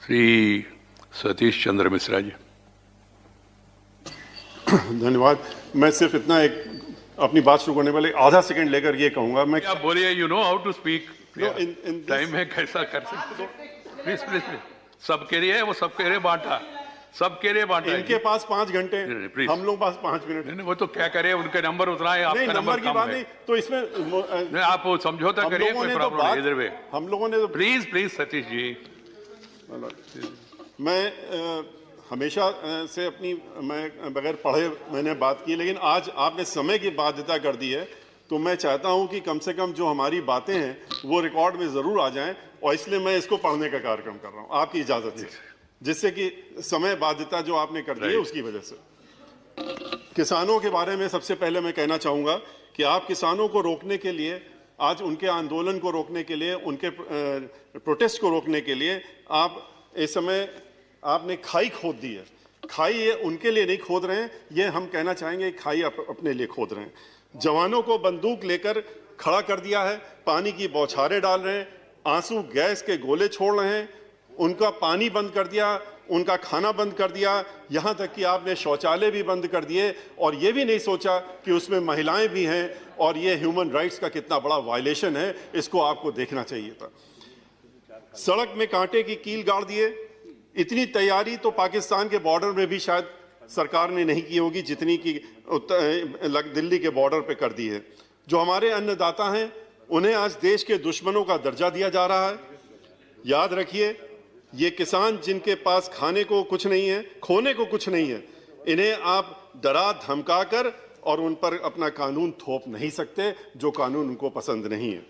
श्री सतीश चंद्र मिश्रा जी। धन्यवाद। मैं सिर्फ इतना एक अपनी बात शुरू करने वाले आधा सेकंड लेकर ये कहूंगा मैं आप बोलिए, you know how to speak. in time में कैसा कर सकते? Please please please. सब के लिए वो सब के लिए बांटा, सबके लिए बांटा। इनके पास 5 घंटे, हम लोग पास 5 मिनट। नहीं, वो तो क्या करे, उनके नंबर उतना है, आपका नंबर की बात नहीं, तो इसमें नहीं, आप समझौता करिए, कोई प्रॉब्लम नहीं इधर में। हम लोगों ने तो प्लीज प्लीज सतीश जी। मैं हमेशा से अपनी मैं बगैर पढ़े मैंने बात की, लेकिन आज आपने समय की बाध्यता कर दी है, तो मैं चाहता हूं कि कम से कम जो हमारी बातें हैं वो रिकॉर्ड में जरूर आ जाएं, और इसलिए मैं इसको पढ़ने का कार्यक्रम कर रहा हूं आपकी इजाजत से, जिससे कि समय बाध्यता जो आपने कर दी है उसकी वजह से। किसानों के बारे में सबसे पहले मैं कहना चाहूंगा कि आप किसानों को रोकने के लिए, आज उनके आंदोलन को रोकने के लिए, उनके प्रोटेस्ट को रोकने के लिए आप इस समय आपने खाई खोद दी है। खाई ये उनके लिए नहीं खोद रहे हैं, ये हम कहना चाहेंगे खाई अपने लिए खोद रहे हैं। जवानों को बंदूक लेकर खड़ा कर दिया है, पानी की बौछारें डाल रहे हैं, आंसू गैस के गोले छोड़ रहे हैं, उनका पानी बंद कर दिया, उनका खाना बंद कर दिया, यहाँ तक कि आपने शौचालय भी बंद कर दिए, और ये भी नहीं सोचा कि उसमें महिलाएं भी हैं, और ये ह्यूमन राइट्स का कितना बड़ा वायलेशन है, इसको आपको देखना चाहिए था। सड़क में कांटे की कील गाड़ दिए। इतनी तैयारी तो पाकिस्तान के बॉर्डर में भी शायद सरकार ने नहीं की होगी जितनी की दिल्ली के बॉर्डर पे कर दी है। जो हमारे अन्नदाता हैं उन्हें आज देश के दुश्मनों का दर्जा दिया जा रहा है। याद रखिए, ये किसान जिनके पास खाने को कुछ नहीं है, खोने को कुछ नहीं है, इन्हें आप डरा धमका कर और उन पर अपना कानून थोप नहीं सकते, जो कानून उनको पसंद नहीं है।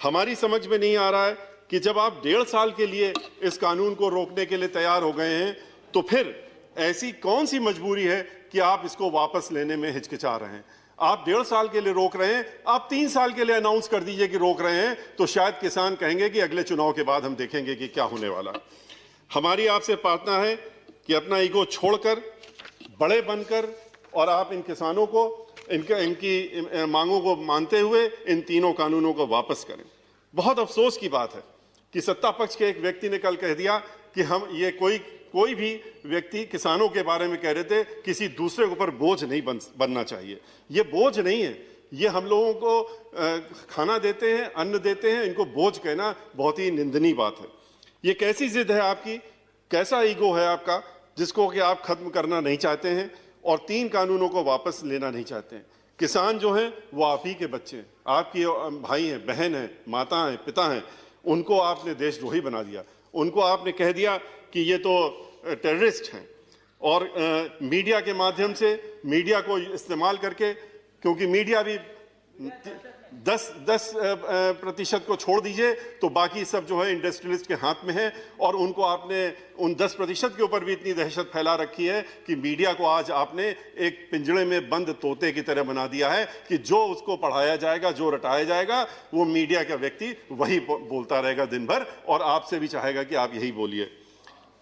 हमारी समझ में नहीं आ रहा है कि जब आप 1.5 साल के लिए इस कानून को रोकने के लिए तैयार हो गए हैं, तो फिर ऐसी कौन सी मजबूरी है कि आप इसको वापस लेने में हिचकिचा रहे हैं। आप 1.5 साल के लिए रोक रहे हैं, आप 3 साल के लिए अनाउंस कर दीजिए कि रोक रहे हैं, तो शायद किसान कहेंगे कि अगले चुनाव के बाद हम देखेंगे कि क्या होने वाला। हमारी आपसे प्रार्थना है कि अपना ईगो छोड़कर, बड़े बनकर, और आप इन किसानों को इनकी मांगों को मानते हुए इन तीनों कानूनों को वापस करें। बहुत अफसोस की बात है कि सत्ता पक्ष के एक व्यक्ति ने कल कह दिया कि हम ये कोई भी व्यक्ति किसानों के बारे में कह रहे थे किसी दूसरे के ऊपर बोझ नहीं बनना चाहिए। ये बोझ नहीं है, ये हम लोगों को खाना देते हैं, अन्न देते हैं, इनको बोझ कहना बहुत ही निंदनीय बात है। ये कैसी जिद है आपकी, कैसा ईगो है आपका, जिसको कि आप खत्म करना नहीं चाहते हैं और 3 कानूनों को वापस लेना नहीं चाहते हैं। किसान जो हैं वो आप ही के बच्चे हैं, आपके भाई हैं, बहन हैं, माता हैं, पिता हैं, उनको आपने देशद्रोही बना दिया। उनको आपने कह दिया कि ये तो टेररिस्ट हैं, और मीडिया के माध्यम से, मीडिया को इस्तेमाल करके, क्योंकि मीडिया भी 10% को छोड़ दीजिए तो बाकी सब जो है इंडस्ट्रियलिस्ट के हाथ में है, और उनको आपने उन 10% के ऊपर भी इतनी दहशत फैला रखी है कि मीडिया को आज आपने एक पिंजड़े में बंद तोते की तरह बना दिया है कि जो उसको पढ़ाया जाएगा, जो रटाया जाएगा, वो मीडिया का व्यक्ति वही बोलता रहेगा दिन भर, और आपसे भी चाहेगा कि आप यही बोलिए।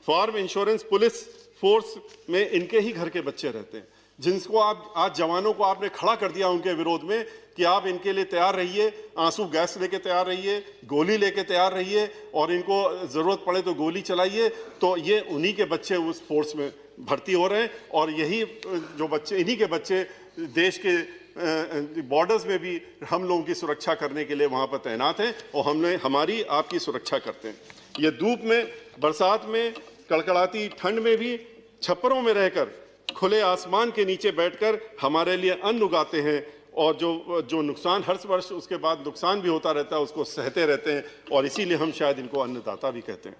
फार्म इंश्योरेंस पुलिस फोर्स में इनके ही घर के बच्चे रहते हैं, जिनको आप आज जवानों को आपने खड़ा कर दिया उनके विरोध में कि आप इनके लिए तैयार रहिए, आंसू गैस लेके तैयार रहिए, गोली लेके तैयार रहिए, और इनको जरूरत पड़े तो गोली चलाइए। तो ये उन्हीं के बच्चे उस फोर्स में भर्ती हो रहे हैं, और यही जो बच्चे, इन्हीं के बच्चे देश के बॉर्डर्स में भी हम लोगों की सुरक्षा करने के लिए वहां पर तैनात हैं, और हमारी आपकी सुरक्षा करते हैं। ये धूप में, बरसात में, कड़कड़ाती ठंड में भी छप्परों में रहकर, खुले आसमान के नीचे बैठकर हमारे लिए अन्न उगाते हैं, और जो नुकसान हर वर्ष उसके बाद नुकसान भी होता रहता है उसको सहते रहते हैं, और इसीलिए हम शायद इनको अन्नदाता भी कहते हैं।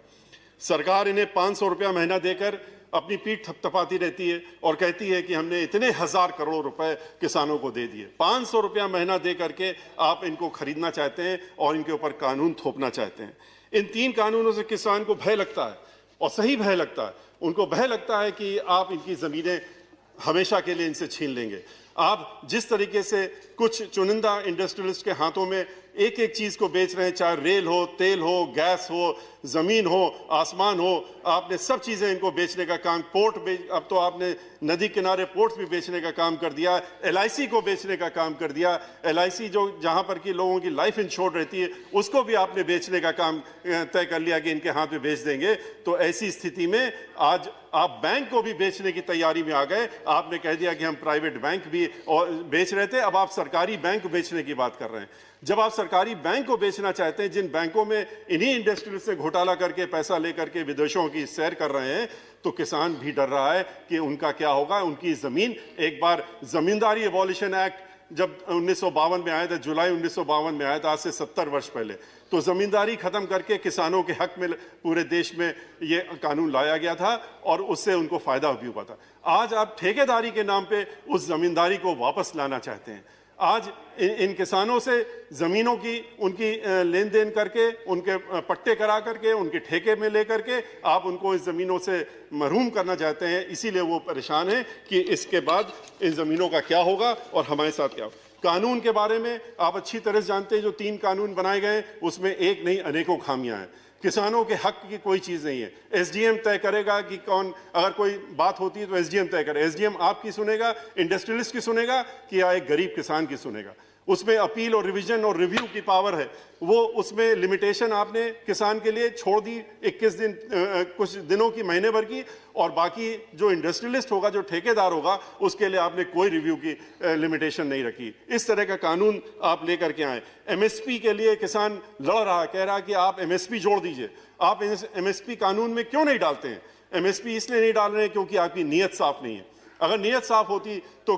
सरकार इन्हें 500 रुपया महीना देकर अपनी पीठ थपथपाती रहती है और कहती है कि हमने इतने 1000 करोड़ रुपए किसानों को दे दिए। 500 रुपया महीना दे करके आप इनको खरीदना चाहते हैं और इनके ऊपर कानून थोपना चाहते हैं। इन 3 कानूनों से किसान को भय लगता है, और सही भय लगता है। उनको भय लगता है कि आप इनकी ज़मीनें हमेशा के लिए इनसे छीन लेंगे। आप जिस तरीके से कुछ चुनिंदा इंडस्ट्रियलिस्ट के हाथों में एक एक चीज को बेच रहे हैं, चाहे रेल हो, तेल हो, गैस हो, जमीन हो, आसमान हो, आपने सब चीजें इनको बेचने का काम, अब तो आपने नदी किनारे पोर्ट्स भी बेचने का काम कर दिया, LIC को बेचने का काम कर दिया। LIC जो जहां पर कि लोगों की लाइफ इंश्योर्ड रहती है उसको भी आपने बेचने का काम तय कर लिया कि इनके हाथ में बेच देंगे। तो ऐसी स्थिति में आज आप बैंक को भी बेचने की तैयारी में आ गए। आपने कह दिया कि हम प्राइवेट बैंक भी और बेच रहे थे, अब आप सरकारी बैंक बेचने की बात कर रहे हैं। जब आप सरकारी बैंक को बेचना चाहते हैं, जिन बैंकों में इन्हीं इंडस्ट्री से घोटाला करके पैसा लेकर के विदेशों की सैर कर रहे हैं, तो किसान भी डर रहा है कि उनका क्या होगा। उनकी जमीन, एक बार जमींदारी एबॉलिशन एक्ट जब 1952 में आया था, जुलाई 1952 में आया था, आज से 70 वर्ष पहले, तो जमींदारी खत्म करके किसानों के हक में पूरे देश में ये कानून लाया गया था और उससे उनको फायदा भी हुआ था। आज आप ठेकेदारी के नाम पे उस जमींदारी को वापस लाना चाहते हैं। आज इन किसानों से जमीनों की उनकी लेन देन करके, उनके पट्टे करा करके, उनके ठेके में लेकर के आप उनको इस जमीनों से महरूम करना चाहते हैं। इसीलिए वो परेशान हैं कि इसके बाद इन जमीनों का क्या होगा और हमारे साथ क्या होगा। कानून के बारे में आप अच्छी तरह से जानते हैं, जो 3 कानून बनाए गए उसमें एक नहीं अनेकों खामियां हैं। किसानों के हक की कोई चीज नहीं है। SDM तय करेगा कि कौन, अगर कोई बात होती है तो SDM तय करे। SDM आपकी सुनेगा, इंडस्ट्रियलिस्ट की सुनेगा कि या एक गरीब किसान की सुनेगा। उसमें अपील और रिवीजन और रिव्यू की पावर है। वो उसमें लिमिटेशन आपने किसान के लिए छोड़ दी 21 दिन, कुछ दिनों की, महीने भर की, और बाकी जो इंडस्ट्रियलिस्ट होगा, जो ठेकेदार होगा, उसके लिए आपने कोई रिव्यू की लिमिटेशन नहीं रखी। इस तरह का कानून आप लेकर के आए। MSP के लिए किसान लड़ रहा, कह रहा कि आप MSP जोड़ दीजिए। आप MSP कानून में क्यों नहीं डालते हैं? MSP इसलिए नहीं डाल रहे हैं क्योंकि आपकी नीयत साफ नहीं है। अगर नीयत साफ होती तो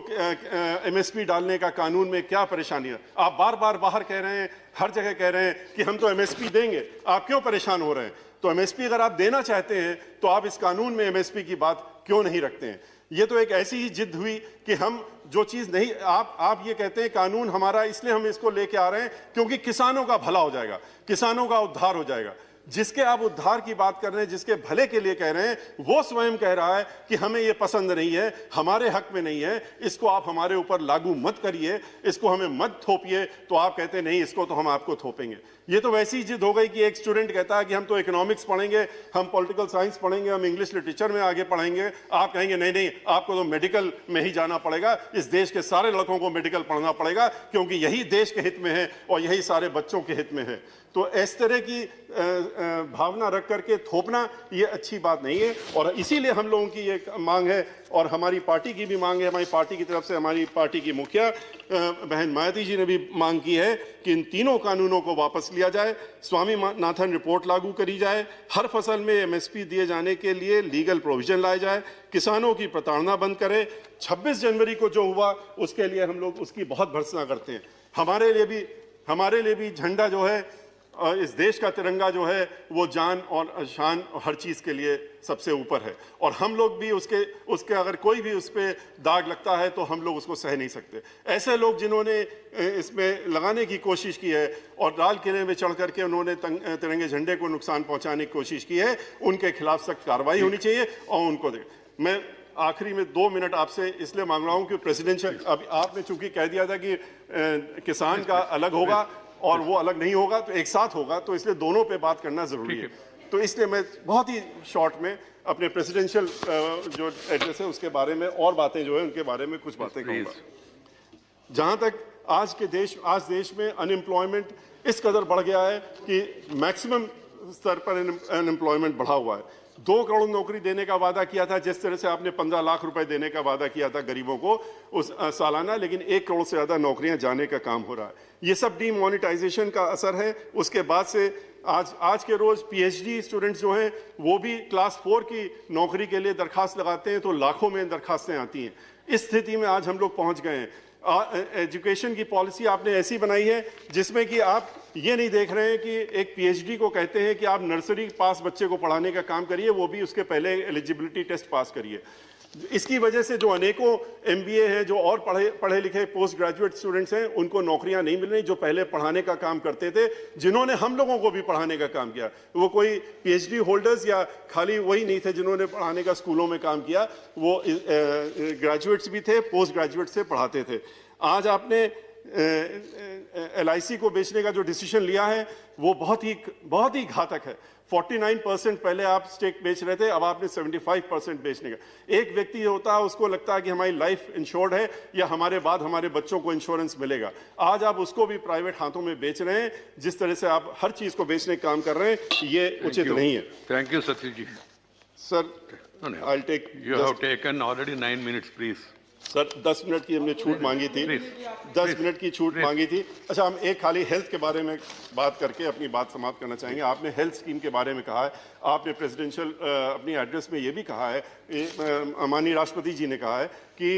MSP डालने का कानून में क्या परेशानी है? आप बार बार बाहर कह रहे हैं, हर जगह कह रहे हैं कि हम तो MSP देंगे, आप क्यों परेशान हो रहे हैं? तो MSP अगर आप देना चाहते हैं तो आप इस कानून में MSP की बात क्यों नहीं रखते हैं? ये तो एक ऐसी ही जिद हुई कि हम जो चीज नहीं, आप ये कहते हैं कानून हमारा, इसलिए हम इसको लेके आ रहे हैं क्योंकि किसानों का भला हो जाएगा, किसानों का उद्धार हो जाएगा। जिसके आप उद्धार की बात कर रहे हैं, जिसके भले के लिए कह रहे हैं, वो स्वयं कह रहा है कि हमें ये पसंद नहीं है, हमारे हक में नहीं है, इसको आप हमारे ऊपर लागू मत करिए, इसको हमें मत थोपिए। तो आप कहते हैं नहीं, इसको तो हम आपको थोपेंगे। ये तो वैसी जिद हो गई कि एक स्टूडेंट कहता है कि हम तो इकोनॉमिक्स पढ़ेंगे, हम पॉलिटिकल साइंस पढ़ेंगे, हम इंग्लिश लिटरेचर में आगे पढ़ेंगे। आप कहेंगे नहीं नहीं, आपको तो मेडिकल में ही जाना पड़ेगा, इस देश के सारे लड़कों को मेडिकल पढ़ना पड़ेगा क्योंकि यही देश के हित में है और यही सारे बच्चों के हित में है। तो इस तरह की भावना रख करके थोपना ये अच्छी बात नहीं है। और इसीलिए हम लोगों की ये मांग है और हमारी पार्टी की भी मांग है, हमारी पार्टी की तरफ से हमारी पार्टी की मुखिया बहन मायावती जी ने भी मांग की है कि इन तीनों कानूनों को वापस लिया जाए, स्वामीनाथन रिपोर्ट लागू करी जाए, हर फसल में MSP दिए जाने के लिए लीगल प्रोविजन लाए जाए, किसानों की प्रताड़ना बंद करें। 26 जनवरी को जो हुआ उसके लिए हम लोग उसकी बहुत भर्त्सना करते हैं। हमारे लिए भी झंडा जो है, इस देश का तिरंगा जो है, वो जान और शान और हर चीज के लिए सबसे ऊपर है। और हम लोग भी उसके अगर कोई भी उस पर दाग लगता है तो हम लोग उसको सह नहीं सकते। ऐसे लोग जिन्होंने इसमें लगाने की कोशिश की है और लाल किले में चढ़ करके उन्होंने तिरंगे झंडे को नुकसान पहुंचाने की कोशिश की है, उनके खिलाफ सख्त कार्रवाई होनी चाहिए। और उनको मैं आखिरी में 2 मिनट आपसे इसलिए मांग रहा हूं कि प्रेसिडेंशियल, अब आपने चूंकि कह दिया था कि किसान का अलग होगा और वो अलग नहीं होगा, तो एक साथ होगा, तो इसलिए दोनों पे बात करना जरूरी है। तो इसलिए मैं बहुत ही शॉर्ट में अपने प्रेसिडेंशियल जो एड्रेस है उसके बारे में और बातें जो है उनके बारे में कुछ बातें कहूँगा। जहाँ तक आज देश में अनएम्प्लॉयमेंट इस कदर बढ़ गया है कि मैक्सिमम स्तर पर अनएम्प्लॉयमेंट बढ़ा हुआ है। 2 करोड़ नौकरी देने का वादा किया था, जिस तरह से आपने 15 लाख रुपए देने का वादा किया था गरीबों को उस सालाना, लेकिन 1 करोड़ से ज्यादा नौकरियां जाने का काम हो रहा है। ये सब डीमोनेटाइजेशन का असर है। उसके बाद से आज के रोज PhD स्टूडेंट्स जो हैं वो भी क्लास 4 की नौकरी के लिए दरखास्त लगाते हैं तो लाखों में दरखास्तें आती हैं। इस स्थिति में आज हम लोग पहुंच गए हैं। एजुकेशन की पॉलिसी आपने ऐसी बनाई है जिसमें कि आप ये नहीं देख रहे हैं कि एक PhD को कहते हैं कि आप नर्सरी पास बच्चे को पढ़ाने का काम करिए, वो भी उसके पहले एलिजिबिलिटी टेस्ट पास करिए। इसकी वजह से जो अनेकों MBA हैं, जो और पढ़े लिखे पोस्ट ग्रेजुएट स्टूडेंट्स हैं, उनको नौकरियां नहीं मिल रही, जो पहले पढ़ाने का काम करते थे, जिन्होंने हम लोगों को भी पढ़ाने का काम किया। वो कोई PhD होल्डर्स या खाली वही नहीं थे जिन्होंने पढ़ाने का स्कूलों में काम किया, वो ग्रेजुएट्स भी थे, पोस्ट ग्रेजुएट से पढ़ाते थे। आज आपने LIC को बेचने का जो डिसीजन लिया है वो बहुत ही घातक है। 49% पहले आप स्टेक बेच रहे थे, अब आपने 75% बेचने का। एक व्यक्ति होता है, उसको लगता है कि हमारी लाइफ इंश्योर्ड है या हमारे बाद हमारे बच्चों को इंश्योरेंस मिलेगा। आज आप उसको भी प्राइवेट हाथों में बेच रहे हैं। जिस तरह से आप हर चीज को बेचने का काम कर रहे हैं, ये उचित नहीं है। Thank you Satish ji. Sir, I'll take You have taken already 9 minutes, please. Sir 10 minute की हमने छूट मांगी थी, 10 मिनट की छूट मांगी थी। अच्छा, हम एक खाली हेल्थ के बारे में बात करके अपनी बात समाप्त करना चाहेंगे। आपने हेल्थ स्कीम के बारे में कहा है, आपने प्रेसिडेंशियल अपनी एड्रेस में ये भी कहा है, माननीय राष्ट्रपति जी ने कहा है कि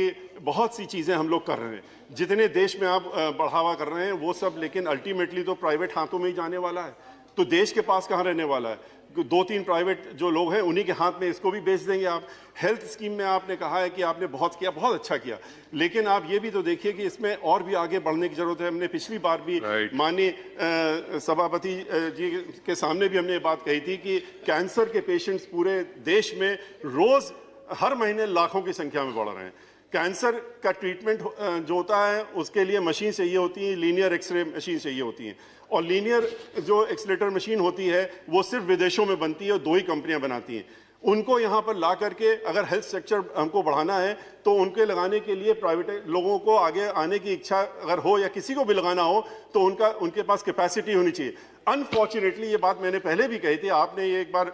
बहुत सी चीज़ें हम लोग कर रहे हैं, जितने देश में आप बढ़ावा कर रहे हैं वो सब, लेकिन अल्टीमेटली तो प्राइवेट हाथों में ही जाने वाला है। तो देश के पास कहाँ रहने वाला है? 2-3 प्राइवेट जो लोग हैं उन्हीं के हाथ में इसको भी बेच देंगे आप। हेल्थ स्कीम में आपने कहा है कि आपने बहुत किया, बहुत अच्छा किया, लेकिन आप ये भी तो देखिए कि इसमें और भी आगे बढ़ने की जरूरत है। हमने पिछली बार भी माननीय सभापति जी के सामने भी हमने ये बात कही थी कि कैंसर के पेशेंट्स पूरे देश में रोज हर महीने लाखों की संख्या में बढ़ रहे हैं। कैंसर का ट्रीटमेंट जो होता है उसके लिए मशीन चाहिए होती है, लीनियर एक्सरे मशीन चाहिए होती है, और लीनियर जो एक्सलेटर मशीन होती है वो सिर्फ विदेशों में बनती है और 2 ही कंपनियां बनाती हैं। उनको यहाँ पर ला करके अगर हेल्थ सेक्टर हमको बढ़ाना है तो उनके लगाने के लिए प्राइवेट लोगों को आगे आने की इच्छा अगर हो या किसी को भी लगाना हो तो उनके पास कैपेसिटी होनी चाहिए। अनफॉर्चुनेटली ये बात मैंने पहले भी कही थी, आपने ये एक बार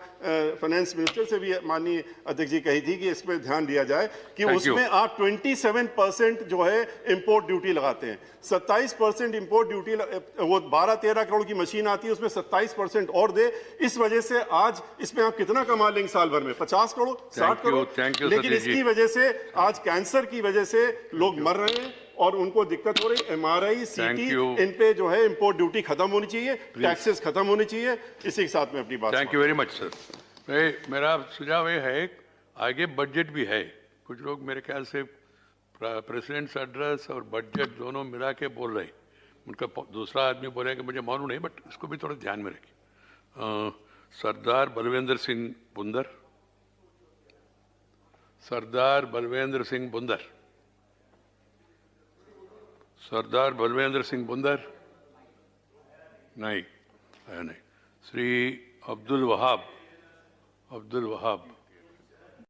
फाइनेंस मिनिस्टर से भी माननीय अध्यक्ष जी कही थी कि इस पर ध्यान दिया जाए कि उसमें आप 27% जो है इंपोर्ट ड्यूटी लगाते हैं, 27% इंपोर्ट ड्यूटी, वो 12-13 करोड़ की मशीन आती है उसमें 27% और दे। इस वजह से आज इसमें आप कितना कमा लेंगे साल भर में? 50 करोड़, 60 करोड़। लेकिन इसकी वजह से आज कैंसर की वजह से लोग मर रहे हैं और उनको दिक्कत हो रही। MRI, CT, इन पे जो है इंपोर्ट ड्यूटी खत्म होनी चाहिए, टैक्सेस खत्म होनी चाहिए। इसी के साथ में अपनी बात। Thank you very much sir. मेरा सुझाव ये है, आगे बजट भी है, कुछ लोग मेरे ख्याल से प्रेसिडेंट्स एड्रेस और बजट दोनों मिला के बोल रहे हैं। उनका दूसरा आदमी बोले कि मुझे मालूम नहीं, बट इसको भी थोड़ा ध्यान में रखिए। सरदार बलवेंद्र सिंह बुंदर, सरदार बलवेंद्र सिंह बुंदर, सरदार बलवेंद्र सिंह बुंदर नहीं, नहीं। श्री अब्दुल वहाब, अब्दुल वहाब,